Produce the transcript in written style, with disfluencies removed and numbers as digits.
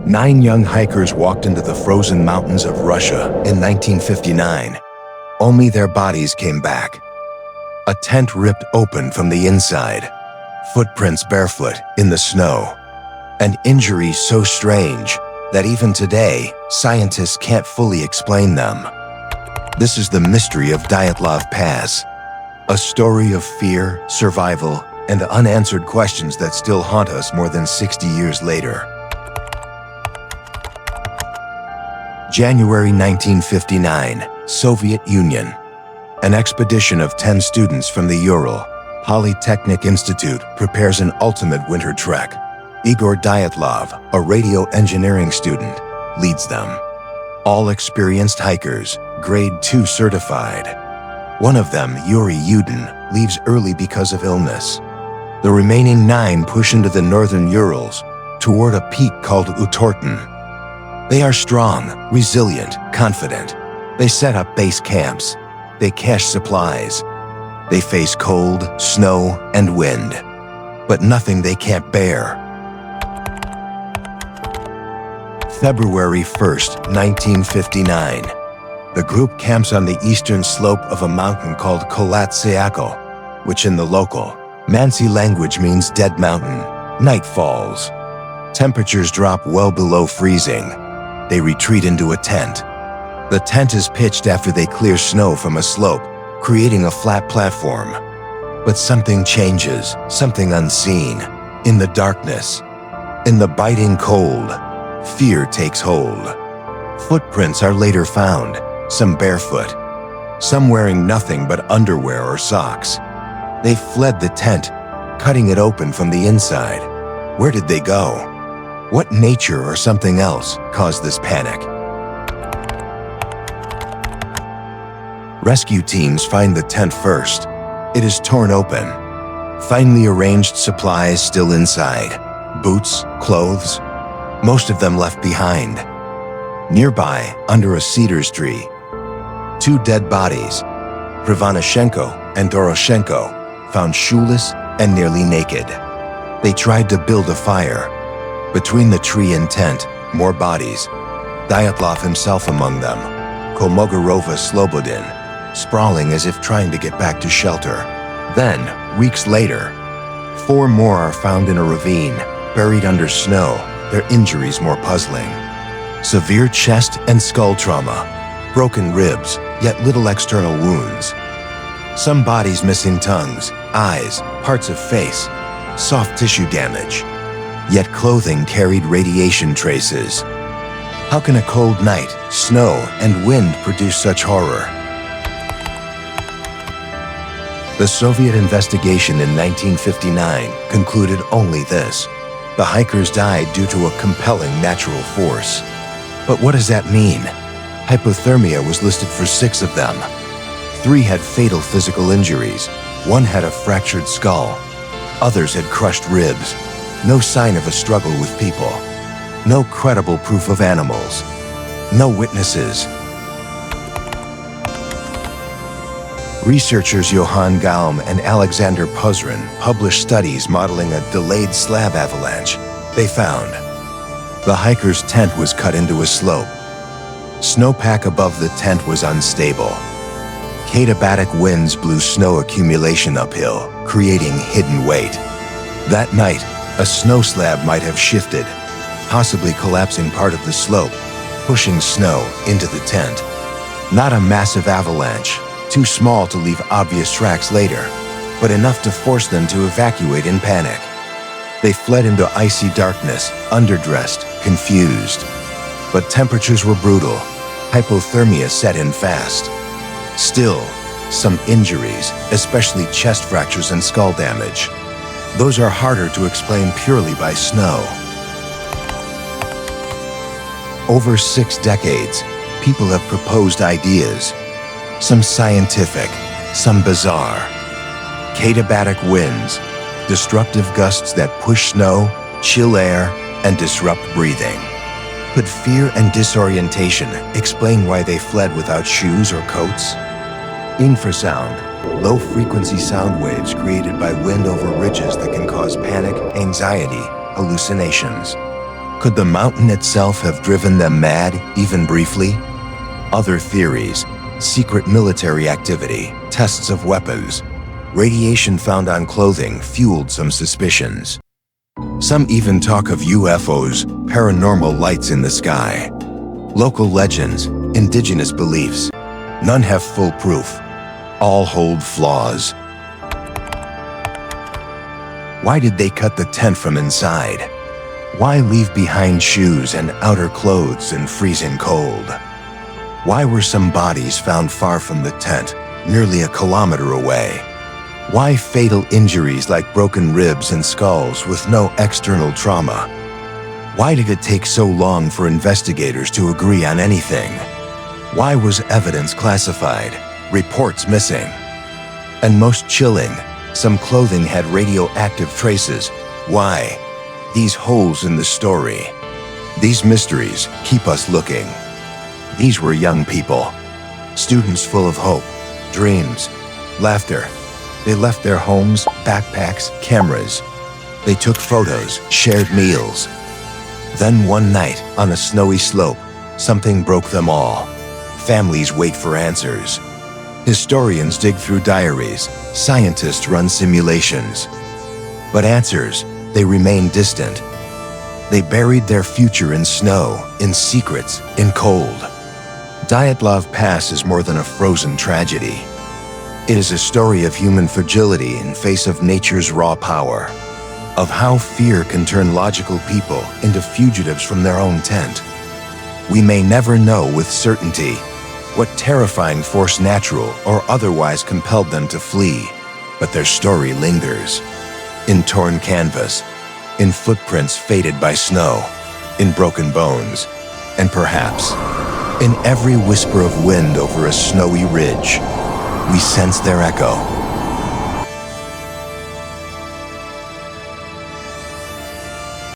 9 young hikers walked into the frozen mountains of Russia in 1959. Only their bodies came back. A tent ripped open from the inside, footprints barefoot in the snow, and injuries so strange that even today, scientists can't fully explain them. This is the mystery of Dyatlov Pass, a story of fear, survival, and unanswered questions that still haunt us more than 60 years later. January 1959, Soviet Union. An expedition of 10 students from the Ural Polytechnic Institute prepares an ultimate winter trek. Igor Dyatlov, a radio engineering student, leads them. All experienced hikers, grade 2 certified. One of them, Yuri Yudin, leaves early because of illness. The remaining 9 push into the northern Urals toward a peak called Utorten. They are strong, resilient, confident. They set up base camps. They cache supplies. They face cold, snow, and wind, but nothing they can't bear. February 1st, 1959. The group camps on the eastern slope of a mountain called Kolatsyako, which in the local Mansi language means dead mountain. Night falls. Temperatures drop well below freezing. They retreat into a tent. The tent is pitched after they clear snow from a slope, creating a flat platform. But something changes, something unseen. In the darkness, in the biting cold, fear takes hold. Footprints are later found, some barefoot, some wearing nothing but underwear or socks. They fled the tent, cutting it open from the inside. Where did they go? What nature or something else caused this panic? Rescue teams find the tent first. It is torn open. Finely arranged supplies still inside. Boots, clothes, most of them left behind. Nearby, under a cedars tree, 2 dead bodies, Krivanashenko and Doroshenko, found shoeless and nearly naked. They tried to build a fire. Between the tree and tent, more bodies. Dyatlov himself among them. Kolmogorova Slobodin, sprawling as if trying to get back to shelter. Then, weeks later, 4 more are found in a ravine, buried under snow, their injuries more puzzling. Severe chest and skull trauma, broken ribs, yet little external wounds. Some bodies missing tongues, eyes, parts of face, soft tissue damage. Yet clothing carried radiation traces. How can a cold night, snow, and wind produce such horror? The Soviet investigation in 1959 concluded only this: the hikers died due to a compelling natural force. But what does that mean? Hypothermia was listed for 6 of them. 3 had fatal physical injuries. 1 had a fractured skull. Others had crushed ribs. No sign of a struggle with people. No credible proof of animals. No witnesses. Researchers Johann Gaum and Alexander Puzrin published studies modeling a delayed slab avalanche. They found the hiker's tent was cut into a slope. Snowpack above the tent was unstable. Katabatic winds blew snow accumulation uphill, creating hidden weight. That night, a snow slab might have shifted, possibly collapsing part of the slope, pushing snow into the tent. Not a massive avalanche, too small to leave obvious tracks later, but enough to force them to evacuate in panic. They fled into icy darkness, underdressed, confused. But temperatures were brutal. Hypothermia set in fast. Still, some injuries, especially chest fractures and skull damage. Those are harder to explain purely by snow. Over 6 decades, people have proposed ideas. Some scientific, some bizarre. Katabatic winds, destructive gusts that push snow, chill air, and disrupt breathing. Could fear and disorientation explain why they fled without shoes or coats? Infrasound, low-frequency sound waves created by wind over ridges that can cause panic, anxiety, hallucinations. Could the mountain itself have driven them mad, even briefly? Other theories: secret military activity, tests of weapons, radiation found on clothing fueled some suspicions. Some even talk of UFOs, paranormal lights in the sky. Local legends, indigenous beliefs. None have full proof. All hold flaws. Why did they cut the tent from inside? Why leave behind shoes and outer clothes in freezing cold? Why were some bodies found far from the tent, nearly a kilometer away? Why fatal injuries like broken ribs and skulls with no external trauma? Why did it take so long for investigators to agree on anything? Why was evidence classified, reports missing? And most chilling, some clothing had radioactive traces. Why? These holes in the story. These mysteries keep us looking. These were young people, students full of hope, dreams, laughter. They left their homes, backpacks, cameras. They took photos, shared meals. Then one night, on a snowy slope, something broke them all. Families wait for answers. Historians dig through diaries, scientists run simulations. But answers, they remain distant. They buried their future in snow, in secrets, in cold. Dyatlov Pass is more than a frozen tragedy. It is a story of human fragility in face of nature's raw power, of how fear can turn logical people into fugitives from their own tent. We may never know with certainty what terrifying force natural or otherwise compelled them to flee, but their story lingers. In torn canvas, in footprints faded by snow, in broken bones, and perhaps in every whisper of wind over a snowy ridge. We sense their echo,